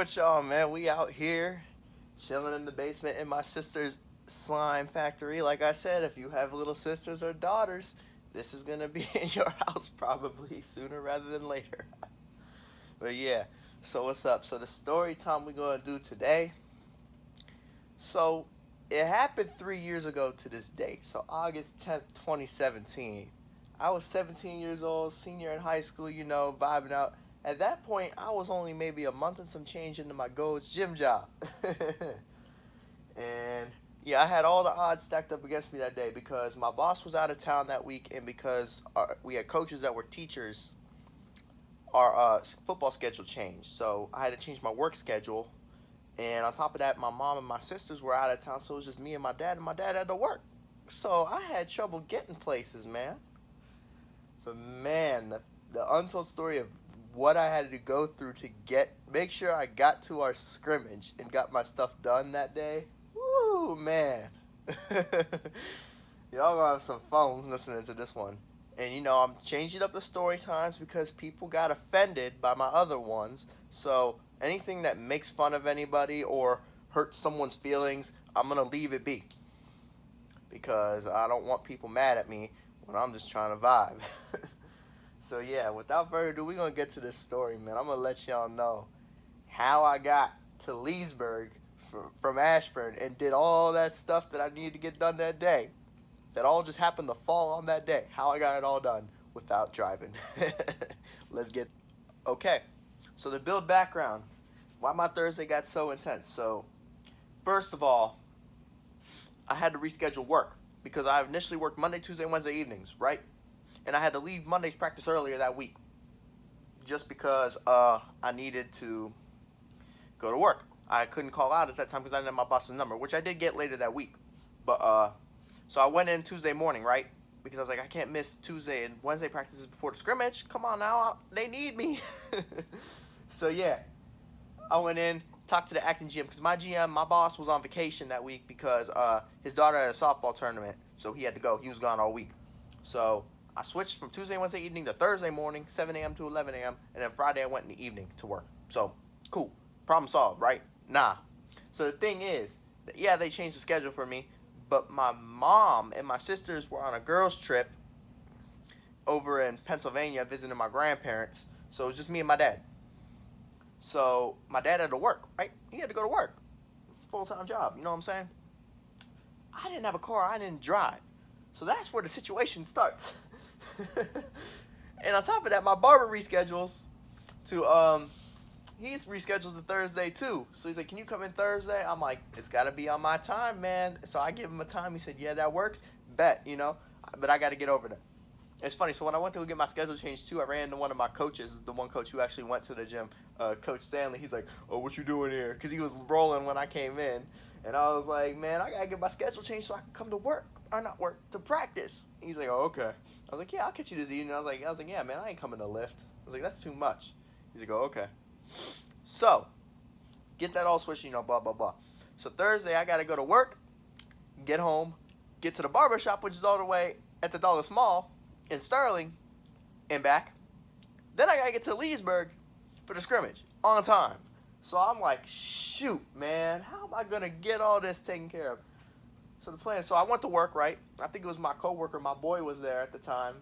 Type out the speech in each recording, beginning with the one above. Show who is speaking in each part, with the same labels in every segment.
Speaker 1: with y'all, man. We out here chilling in the basement in my sister's slime factory. Like I said, if you have little sisters or daughters, this is gonna be in your house probably sooner rather than later. But yeah, so what's up? So the story time we're gonna do today. So it happened 3 years ago to this date. So August 10th, 2017. I was 17 years old, senior in high school, vibing out. At that point, I was only maybe a month and some change into my Gold's gym job. And yeah, I had all the odds stacked up against me that day because my boss was out of town that week, and because we had coaches that were teachers, our football schedule changed. So I had to change my work schedule. And on top of that, my mom and my sisters were out of town, so it was just me and my dad had to work. So I had trouble getting places, man. But man, the untold story of what I had to go through to make sure I got to our scrimmage and got my stuff done that day. Woo, man. Y'all gonna have some fun listening to this one. And I'm changing up the story times because people got offended by my other ones. So anything that makes fun of anybody or hurts someone's feelings, I'm gonna leave it be. Because I don't want people mad at me when I'm just trying to vibe. So yeah, without further ado, we're going to get to this story, man. I'm going to let y'all know how I got to Leesburg from Ashburn and did all that stuff that I needed to get done that day. That all just happened to fall on that day. How I got it all done without driving. Let's get... Okay, so to build background, why my Thursday got so intense. So, first of all, I had to reschedule work because I initially worked Monday, Tuesday, and Wednesday evenings, right? And I had to leave Monday's practice earlier that week just because I needed to go to work. I couldn't call out at that time because I didn't have my boss's number, which I did get later that week. But so I went in Tuesday morning, right? Because I was like, I can't miss Tuesday and Wednesday practices before the scrimmage. Come on now, they need me. So yeah, I went in, talked to the acting GM because my boss was on vacation that week because his daughter had a softball tournament, so he had to go. He was gone all week. So I switched from Tuesday and Wednesday evening to Thursday morning, 7 a.m. to 11 a.m., and then Friday I went in the evening to work. So, cool. Problem solved, right? Nah. So the thing is, yeah, they changed the schedule for me, but my mom and my sisters were on a girls' trip over in Pennsylvania visiting my grandparents, so it was just me and my dad. So my dad had to work, right? He had to go to work. Full-time job, you know what I'm saying? I didn't have a car. I didn't drive. So that's where the situation starts. And on top of that, my barber reschedules to he reschedules to Thursday too. So he's like, can you come in Thursday? I'm like, it's got to be on my time, man. So I give him a time. He said, yeah, that works. Bet, but I got to get over there. It's funny. So when I went to go get my schedule changed too, I ran into one of my coaches, the one coach who actually went to the gym, Coach Stanley. He's like, oh, what you doing here? Because he was rolling when I came in. And I was like, man, I got to get my schedule changed so I can come to work. Or not work, to practice. He's like, oh, okay. I was like, yeah, I'll catch you this evening. I was like, yeah, man, I ain't coming to lift. I was like, that's too much. He's like, oh, okay. So, get that all switched, blah, blah, blah. So Thursday, I got to go to work, get home, get to the barber shop, which is all the way at the Dulles Mall in Sterling, and back. Then I got to get to Leesburg for the scrimmage on time. So I'm like, shoot, man, how am I going to get all this taken care of? So the plan, so I went to work, right? I think it was my coworker, my boy was there at the time.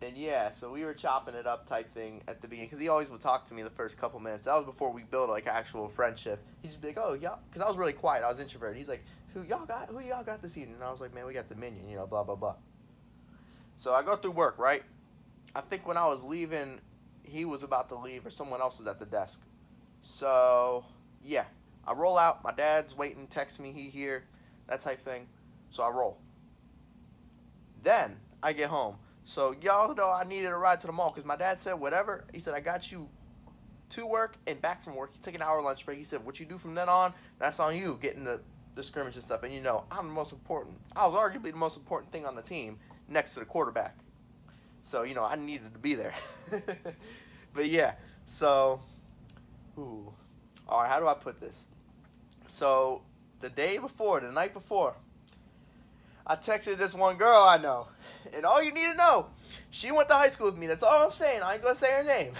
Speaker 1: And yeah, so we were chopping it up type thing at the beginning. Because he always would talk to me the first couple minutes. That was before we built like actual friendship. He'd just be like, oh, y'all, because I was really quiet. I was introverted. He's like, who y'all got this evening? And I was like, man, we got the Minion, blah, blah, blah. So I go through work, right? I think when I was leaving, he was about to leave or someone else was at the desk. So, yeah, I roll out. My dad's waiting, text me, he here. That type thing. So I roll. Then I get home. So y'all know I needed a ride to the mall because my dad said whatever. He said, I got you to work and back from work. He took an hour lunch break. He said, what you do from then on, that's on you, getting the scrimmage and stuff. And I'm the most important. I was arguably the most important thing on the team next to the quarterback. So, I needed to be there. But yeah, so, all right, how do I put this? So, the night before, I texted this one girl I know. And all you need to know, she went to high school with me. That's all I'm saying. I ain't going to say her name.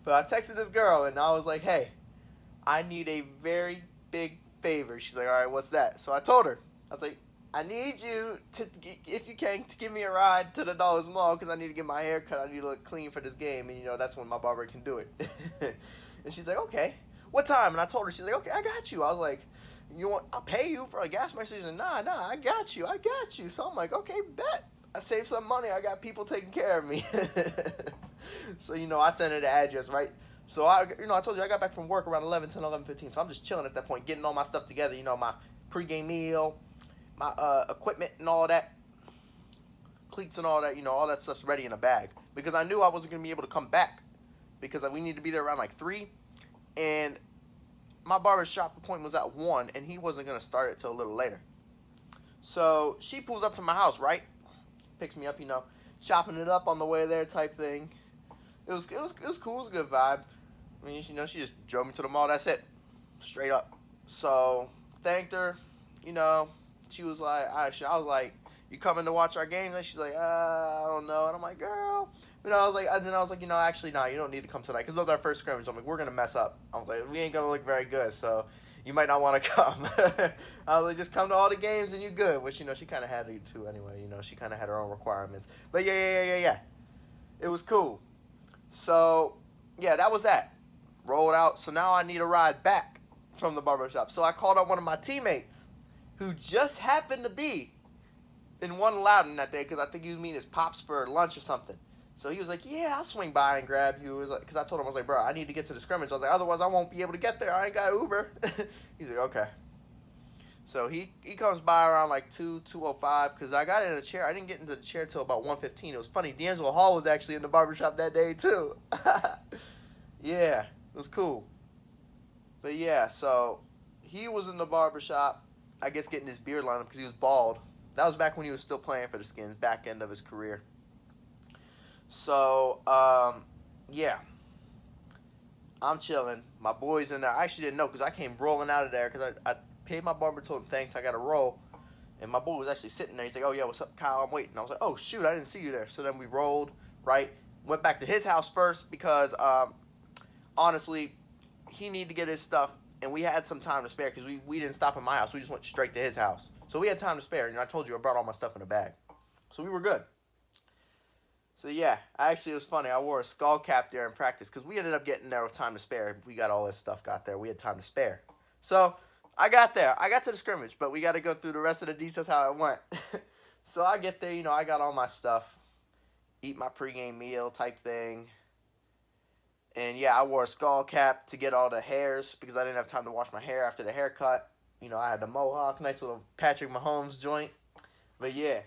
Speaker 1: But I texted this girl and I was like, hey, I need a very big favor. She's like, all right, what's that? So I told her. I was like, I need you to, if you can, to give me a ride to the Dollar Mall because I need to get my hair cut. I need to look clean for this game, and that's when my barber can do it. And she's like, okay, what time? And I told her. She's like, okay, I got you. I was like, I'll pay you for a gas money. She's like, nah, I got you. So I'm like, okay, bet. I saved some money. I got people taking care of me. So I sent her the address, right? So I told you I got back from work around 11:15. So I'm just chilling at that point, getting all my stuff together. My pregame meal, my equipment and all that, cleats and all that. All that stuff's ready in a bag because I knew I wasn't gonna be able to come back because we need to be there around like 3, and my barber shop appointment was at 1, and he wasn't gonna start it till a little later. So she pulls up to my house, right? Picks me up, chopping it up on the way there, type thing. It was cool. It was a good vibe. I mean, she just drove me to the mall. That's it, straight up. So thanked her. She was like, I was like, you coming to watch our game? And she's like, I don't know. And I'm like, girl. I was like, actually, no, you don't need to come tonight because that was our first scrimmage. I'm like, we're gonna mess up. I was like, we ain't gonna look very good, so you might not want to come. I was like, just come to all the games and you good. Which she kind of had to anyway. She kind of had her own requirements. But yeah. It was cool. So yeah, that was that. Rolled out. So now I need a ride back from the barbershop. So I called up one of my teammates who just happened to be in one Loudon that day because I think he was meeting his pops for lunch or something. So he was like, yeah, I'll swing by and grab you. Because I told him, I was like, bro, I need to get to the scrimmage. I was like, otherwise I won't be able to get there. I ain't got Uber. He's like, okay. So he comes by around like 2:05 because I got in a chair. I didn't get into the chair till about 1:15. It was funny. D'Angelo Hall was actually in the barbershop that day too. Yeah, it was cool. But yeah, so he was in the barbershop, I guess getting his beard lined up because he was bald. That was back when he was still playing for the Skins, back end of his career. So, yeah. I'm chilling. My boy's in there. I actually didn't know because I came rolling out of there because I paid my barber, told him thanks, I got to roll. And my boy was actually sitting there. He's like, oh, yeah, what's up, Kyle? I'm waiting. I was like, oh, shoot, I didn't see you there. So then we rolled, right? Went back to his house first because, honestly, he needed to get his stuff. And we had some time to spare because we didn't stop at my house. We just went straight to his house. So we had time to spare. I told you I brought all my stuff in a bag. So we were good. So yeah, actually it was funny. I wore a skull cap there in practice because we ended up getting there with time to spare. We got all this stuff got there. We had time to spare. So I got there. I got to the scrimmage, but we got to go through the rest of the details how it went. So I get there, I got all my stuff. Eat my pregame meal type thing. And yeah, I wore a skull cap to get all the hairs because I didn't have time to wash my hair after the haircut. I had the mohawk, nice little Patrick Mahomes joint. But yeah,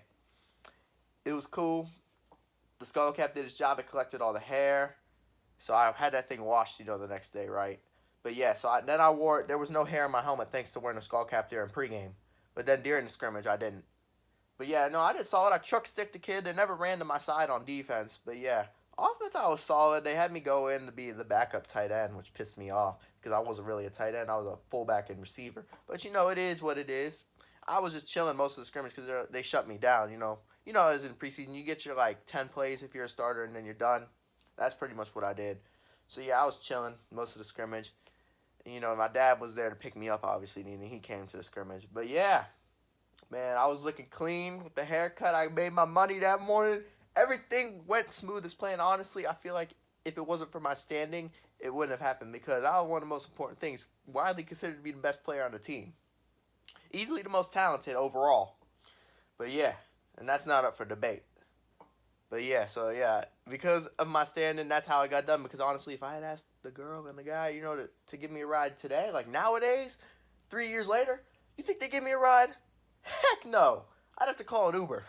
Speaker 1: it was cool. The skull cap did its job. It collected all the hair. So I had that thing washed, the next day, right? But yeah, so then I wore it. There was no hair in my helmet thanks to wearing a skull cap during pregame. But then during the scrimmage, I didn't. But yeah, no, I did solid. I truck stick the kid. They never ran to my side on defense. But yeah, offense, I was solid. They had me go in to be the backup tight end, which pissed me off because I wasn't really a tight end. I was a fullback and receiver. But it is what it is. I was just chilling most of the scrimmage because they shut me down, as in preseason, you get your 10 plays if you're a starter and then you're done. That's pretty much what I did. So yeah, I was chilling most of the scrimmage. And, my dad was there to pick me up, obviously, and he came to the scrimmage. But yeah, man, I was looking clean with the haircut. I made my money that morning. Everything went smooth as planned. Honestly, I feel like if it wasn't for my standing, it wouldn't have happened because I was one of the most important things, widely considered to be the best player on the team. Easily the most talented overall. But yeah, and that's not up for debate. But yeah, so yeah, because of my standing, that's how I got done. Because honestly, if I had asked the girl and the guy, to give me a ride today, like nowadays, 3 years later, you think they give me a ride? Heck no. I'd have to call an Uber.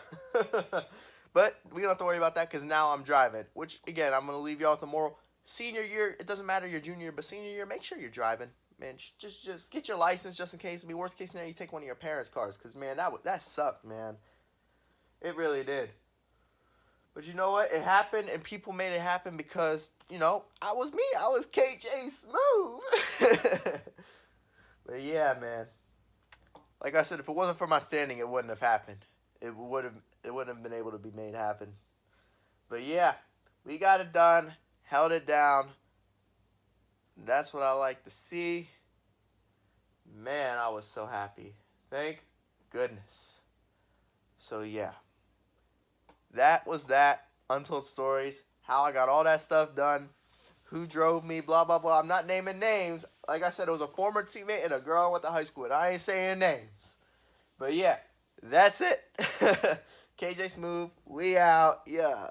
Speaker 1: But we don't have to worry about that because now I'm driving. Which, again, I'm going to leave y'all with the moral. Senior year, it doesn't matter your junior, but senior year, make sure you're driving. Man, just get your license just in case. I mean, worst case scenario, you take one of your parents' cars. Because, man, that sucked, man. It really did. But you know what? It happened, and people made it happen because, I was me. I was KJ Smooth. But yeah, man. Like I said, if it wasn't for my standing, it wouldn't have happened. It wouldn't have been able to be made happen. But yeah, we got it done. Held it down. That's what I like to see. Man, I was so happy. Thank goodness. So yeah, that was that. Untold Stories. How I got all that stuff done. Who drove me, blah, blah, blah. I'm not naming names. Like I said, it was a former teammate and a girl I went to high school with. I ain't saying names. But yeah, that's it. KJ Smooth, we out. Yeah.